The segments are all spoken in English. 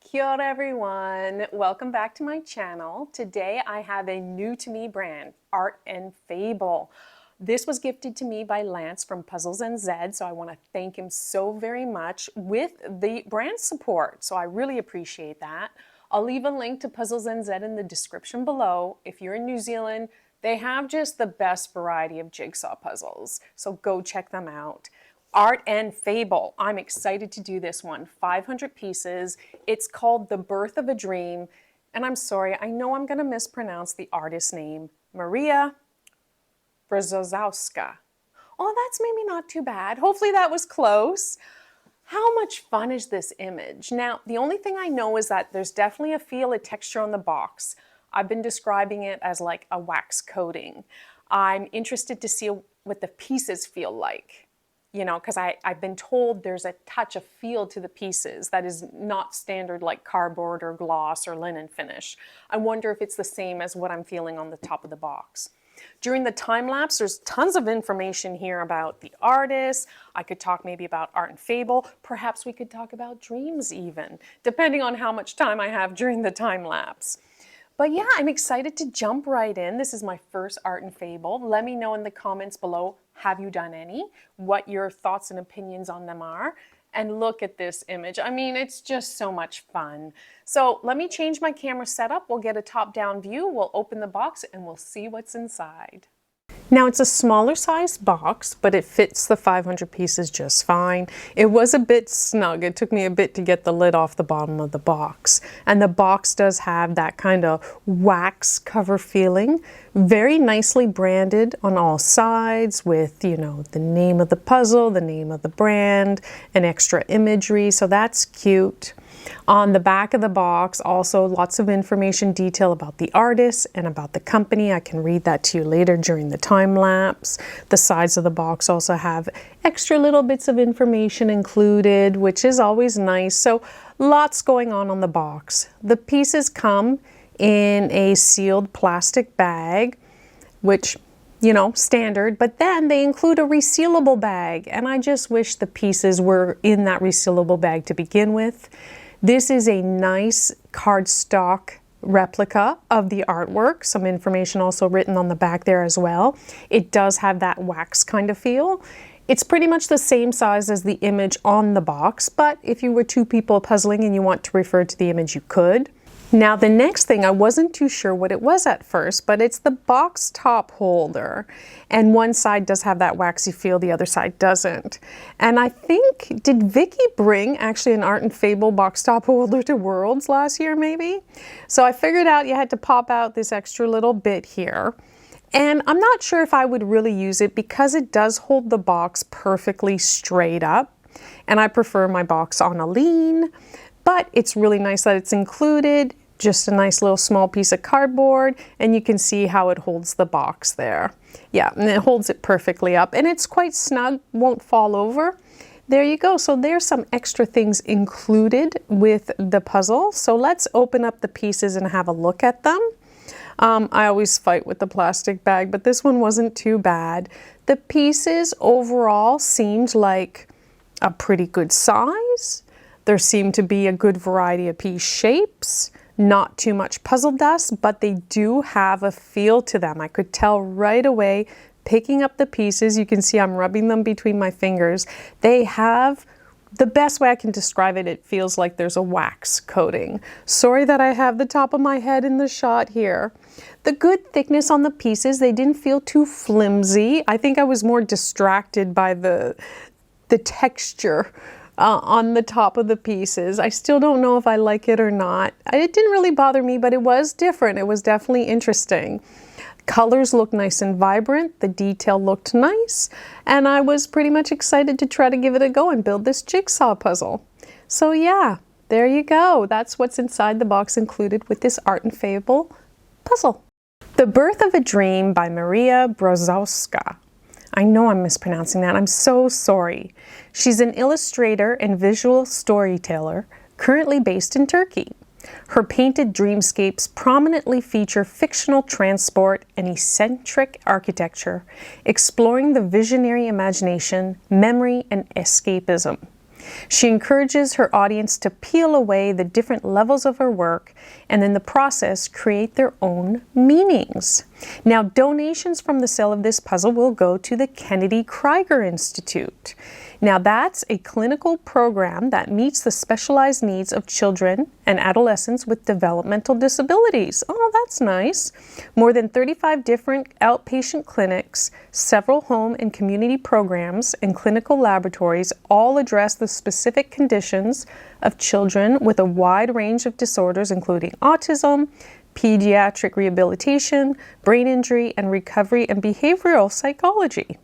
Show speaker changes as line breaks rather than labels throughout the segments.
Kia ora everyone, welcome back to my channel. Today I have a new to me brand, Art and Fable. This was gifted to me by Lance from Puzzlesnz, so I want to thank him so very much with the brand support, so I really appreciate that. I'll leave a link to Puzzlesnz in the description below. If you're in New Zealand, they have just the best variety of jigsaw puzzles, so go check them out. Art and Fable. I'm excited to do this one. 500 pieces. It's called The Birth of a Dream. And I'm sorry, I know I'm going to mispronounce the artist's name. Maria Brzozowska. Oh, that's maybe not too bad. Hopefully that was close. How much fun is this image? Now, the only thing I know is that there's definitely a feel, a texture on the box. I've been describing it as like a wax coating. I'm interested to see what the pieces feel like. You know, because I've been told there's a touch of feel to the pieces that is not standard like cardboard or gloss or linen finish. I wonder if it's the same as what I'm feeling on the top of the box. During the time lapse, there's tons of information here about the artist. I could talk maybe about Art and Fable. Perhaps we could talk about dreams even, depending on how much time I have during the time lapse. But yeah, I'm excited to jump right in. This is my first Art and Fable. Let me know in the comments below, have you done any? What your thoughts and opinions on them are? And look at this image. I mean, it's just so much fun. So let me change my camera setup. We'll get a top-down view. We'll open the box and we'll see what's inside. Now it's a smaller size box, but it fits the 500 pieces just fine. It was a bit snug. It took me a bit to get the lid off the bottom of the box. And the box does have that kind of wax cover feeling. Very nicely branded on all sides with, you know, the name of the puzzle, the name of the brand, and extra imagery. So that's cute. On the back of the box, also lots of information, detail about the artist and about the company. I can read that to you later during the time lapse. The sides of the box also have extra little bits of information included, which is always nice. So lots going on the box. The pieces come in a sealed plastic bag, which, you know, standard, but then they include a resealable bag. And I just wish the pieces were in that resealable bag to begin with. This is a nice cardstock replica of the artwork. Some information also written on the back there as well. It does have that wax kind of feel. It's pretty much the same size as the image on the box, but if you were two people puzzling and you want to refer to the image, you could. Now the next thing, I wasn't too sure what it was at first, but it's the box top holder. And one side does have that waxy feel, the other side doesn't. And I think, did Vicky bring actually an Art and Fable box top holder to Worlds last year maybe? So I figured out you had to pop out this extra little bit here. And I'm not sure if I would really use it because it does hold the box perfectly straight up. And I prefer my box on a lean. But it's really nice that it's included, just a nice little small piece of cardboard, and you can see how it holds the box there. Yeah, and it holds it perfectly up, and it's quite snug, won't fall over. There you go. So there's some extra things included with the puzzle. So let's open up the pieces and have a look at them. I always fight with the plastic bag, but this one wasn't too bad. The pieces overall seemed like a pretty good size. There seemed to be a good variety of piece shapes, not too much puzzle dust, but they do have a feel to them. I could tell right away picking up the pieces. You can see I'm rubbing them between my fingers. They have, the best way I can describe it, it feels like there's a wax coating. Sorry that I have the top of my head in the shot here. The good thickness on the pieces, they didn't feel too flimsy. I think I was more distracted by the texture on the top of the pieces. I still don't know if I like it or not. It didn't really bother me, but it was different. It was definitely interesting. Colors looked nice and vibrant. The detail looked nice. And I was pretty much excited to try to give it a go and build this jigsaw puzzle. So yeah, there you go. That's what's inside the box included with this Art and Fable puzzle. The Birth of a Dream by Maria Brzozowska. I know I'm mispronouncing that. I'm so sorry. She's an illustrator and visual storyteller, currently based in Turkey. Her painted dreamscapes prominently feature fictional transport and eccentric architecture, exploring the visionary imagination, memory, and escapism. She encourages her audience to peel away the different levels of her work and in the process create their own meanings. Now, donations from the sale of this puzzle will go to the Kennedy Krieger Institute. Now, that's a clinical program that meets the specialized needs of children and adolescents with developmental disabilities. Oh, that's nice. More than 35 different outpatient clinics, several home and community programs, and clinical laboratories all address the specific conditions of children with a wide range of disorders, including autism, pediatric rehabilitation, brain injury, and recovery and behavioral psychology.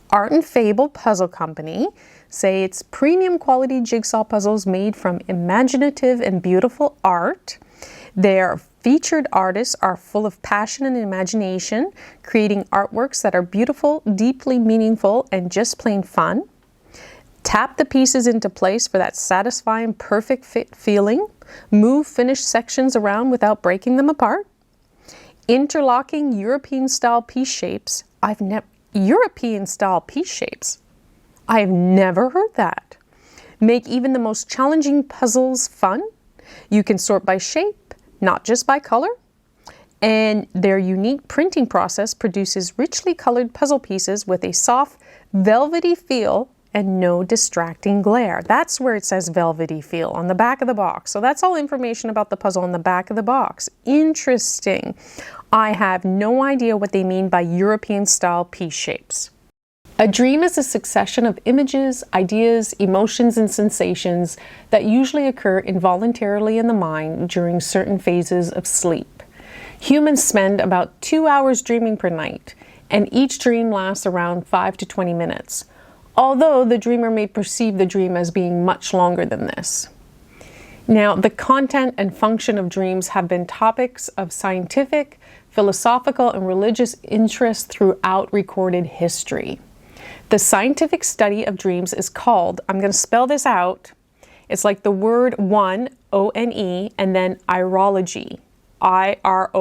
Art Fable Puzzle Company say it's premium quality jigsaw puzzles made from imaginative and beautiful art. Their featured artists are full of passion and imagination, creating artworks that are beautiful, deeply meaningful, and just plain fun. Tap the pieces into place for that satisfying, perfect fit feeling. Move finished sections around without breaking them apart. Interlocking European-style piece shapes. European-style piece shapes. I have never heard that. Make even the most challenging puzzles fun. You can sort by shape, not just by color. And their unique printing process produces richly colored puzzle pieces with a soft, velvety feel and no distracting glare. That's where it says velvety feel, on the back of the box. So that's all information about the puzzle on the back of the box. Interesting. I have no idea what they mean by European-style piece shapes. A dream is a succession of images, ideas, emotions, and sensations that usually occur involuntarily in the mind during certain phases of sleep. Humans spend about 2 hours dreaming per night, and each dream lasts around 5 to 20 minutes, although the dreamer may perceive the dream as being much longer than this. Now, the content and function of dreams have been topics of scientific, philosophical, and religious interest throughout recorded history. The scientific study of dreams is called, I'm going to spell this out, it's like the word one, O-N-E, and then irology, I-R-O-L-O-G-Y.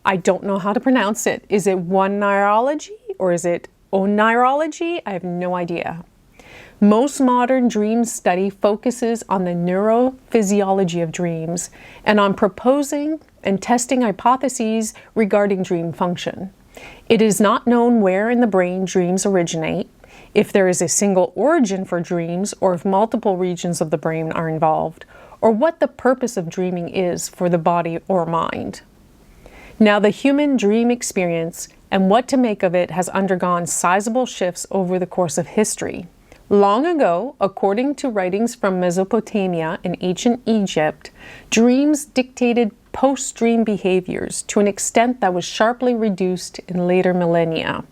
I don't know how to pronounce it. Is it one neurology or is it oneirology? I have no idea. Most modern dream study focuses on the neurophysiology of dreams and on proposing and testing hypotheses regarding dream function. It is not known where in the brain dreams originate, if there is a single origin for dreams or if multiple regions of the brain are involved, or what the purpose of dreaming is for the body or mind. Now, the human dream experience and what to make of it has undergone sizable shifts over the course of history. Long ago, according to writings from Mesopotamia and ancient Egypt, dreams dictated post-dream behaviors to an extent that was sharply reduced in later millennia.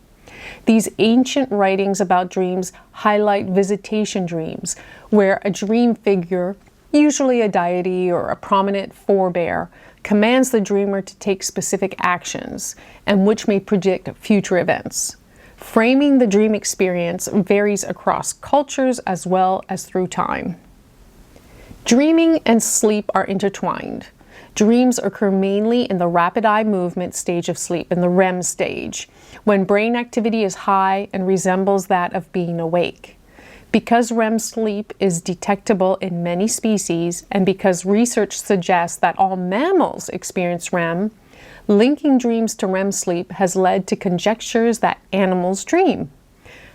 These ancient writings about dreams highlight visitation dreams, where a dream figure, usually a deity or a prominent forebear, commands the dreamer to take specific actions, and which may predict future events. Framing the dream experience varies across cultures as well as through time. Dreaming and sleep are intertwined. Dreams occur mainly in the rapid eye movement stage of sleep, in the REM stage, when brain activity is high and resembles that of being awake. Because REM sleep is detectable in many species, and because research suggests that all mammals experience REM, linking dreams to REM sleep has led to conjectures that animals dream.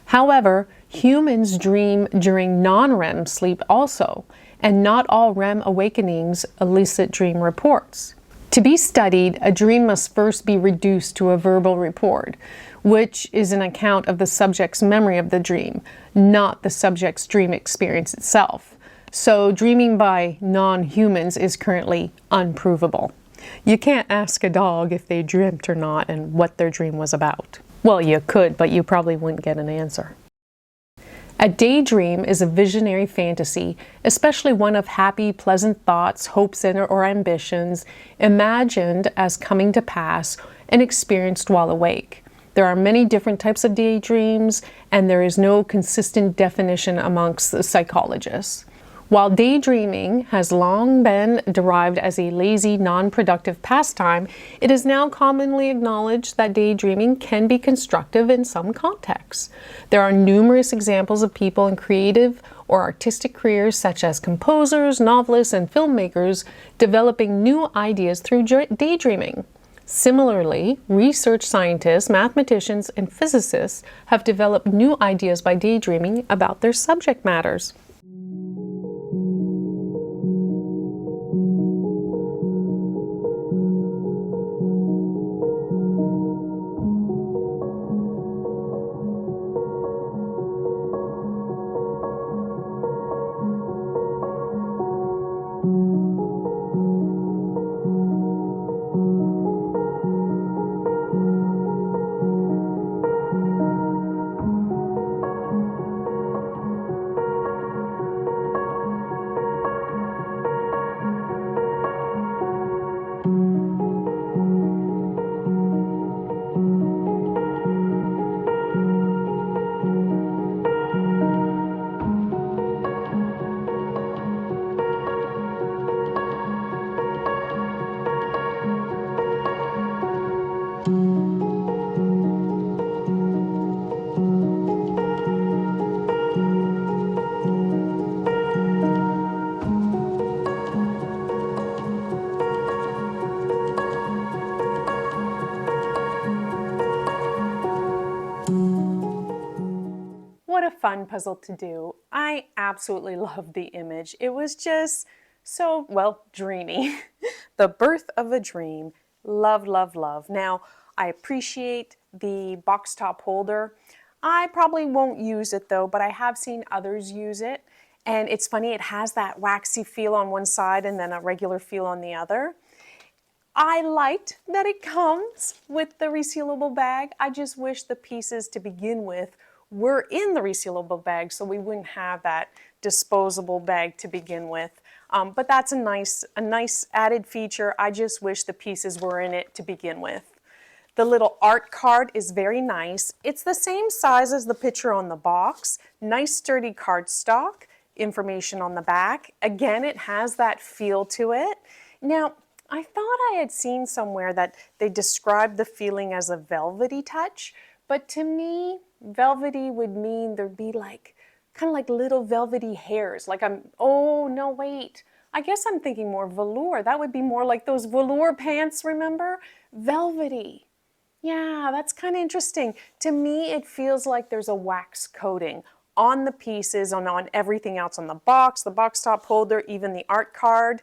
However, humans dream during non-REM sleep also, and not all REM awakenings elicit dream reports. To be studied, a dream must first be reduced to a verbal report, which is an account of the subject's memory of the dream, not the subject's dream experience itself. So dreaming by non-humans is currently unprovable. You can't ask a dog if they dreamt or not and what their dream was about. Well, you could, but you probably wouldn't get an answer. A daydream is a visionary fantasy, especially one of happy, pleasant thoughts, hopes, or ambitions, imagined as coming to pass and experienced while awake. There are many different types of daydreams, and there is no consistent definition amongst the psychologists. While daydreaming has long been derived as a lazy, non-productive pastime, it is now commonly acknowledged that daydreaming can be constructive in some contexts. There are numerous examples of people in creative or artistic careers such as composers, novelists, and filmmakers developing new ideas through daydreaming. Similarly, research scientists, mathematicians, and physicists have developed new ideas by daydreaming about their subject matters. What a fun puzzle to do. I absolutely love the image. It was just so, well, dreamy. The birth of a dream. Love, love, love. Now, I appreciate the box top holder. I probably won't use it though, but I have seen others use it. And it's funny, it has that waxy feel on one side and then a regular feel on the other. I liked that it comes with the resealable bag. I just wish the pieces to begin with were in the resealable bag so we wouldn't have that disposable bag to begin with. But that's a nice added feature. I just wish the pieces were in it to begin with. The little art card is very nice. It's the same size as the picture on the box. Nice sturdy cardstock, information on the back. Again, it has that feel to it. Now, I thought I had seen somewhere that they described the feeling as a velvety touch, but to me, velvety would mean there'd be like, kind of like little velvety hairs. Like oh no, wait. I guess I'm thinking more velour. That would be more like those velour pants, remember? Velvety. Yeah, that's kind of interesting. To me, it feels like there's a wax coating on the pieces, on everything else, on the box top holder, even the art card.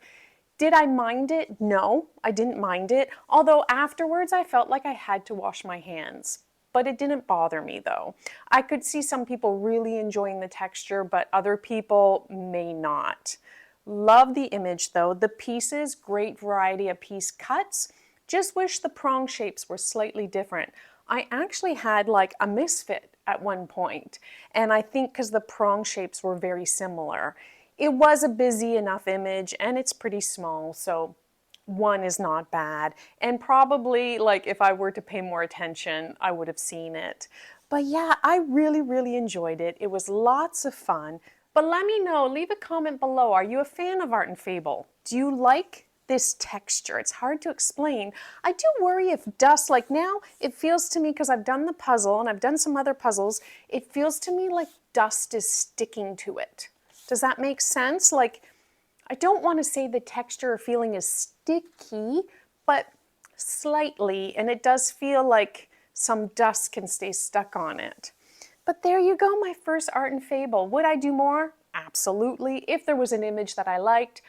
Did I mind it? No, I didn't mind it. Although afterwards I felt like I had to wash my hands. But it didn't bother me though. I could see some people really enjoying the texture, but other people may not. Love the image though. The pieces, great variety of piece cuts. Just wish the prong shapes were slightly different. I actually had like a misfit at one point, and I think because the prong shapes were very similar. It was a busy enough image and it's pretty small, so one is not bad. And probably like if I were to pay more attention, I would have seen it. But yeah, I really enjoyed it. It was lots of fun. But let me know, leave a comment below. Are you a fan of Art and Fable? Do you like this texture? It's hard to explain. I do worry if dust, like now, it feels to me, because I've done the puzzle and I've done some other puzzles, it feels to me like dust is sticking to it. Does that make sense? Like, I don't want to say the texture or feeling is sticky, but slightly, and it does feel like some dust can stay stuck on it. But there you go, my first Art and Fable. Would I do more? Absolutely. If there was an image that I liked,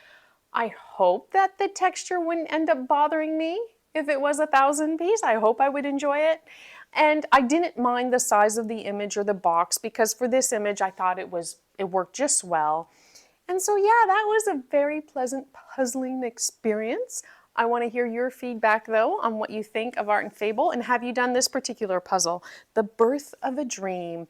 I hope that the texture wouldn't end up bothering me. If it was 1,000 piece, I hope I would enjoy it. And I didn't mind the size of the image or the box, because for this image, I thought it worked just well. And so yeah, that was a very pleasant puzzling experience. I want to hear your feedback though on what you think of Art and Fable, and have you done this particular puzzle, The Birth of a Dream?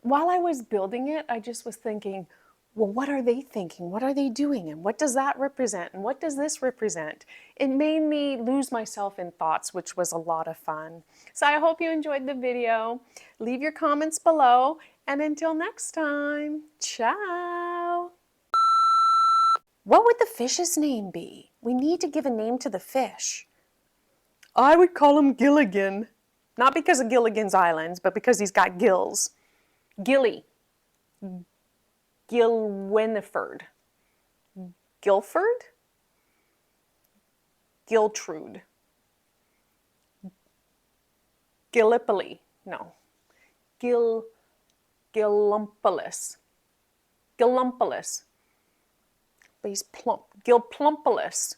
While I was building it, I just was thinking, well, what are they thinking? What are they doing? And what does that represent? And what does this represent? It made me lose myself in thoughts, which was a lot of fun. So I hope you enjoyed the video. Leave your comments below, and until next time, ciao! fish's name be? We need to give a name to the fish.
I would call him Gilligan.
Not because of Gilligan's Islands, but because he's got gills. Gilly. Gilwinifred. Guilford? Giltrude. Gallipoli. No. Gillumpolus. Gillumpolus. But he's plump. Gilplumpolus.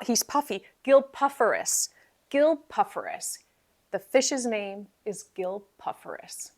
He's puffy. Gilpufferus. Gilpufferus. The fish's name is Gilpufferus.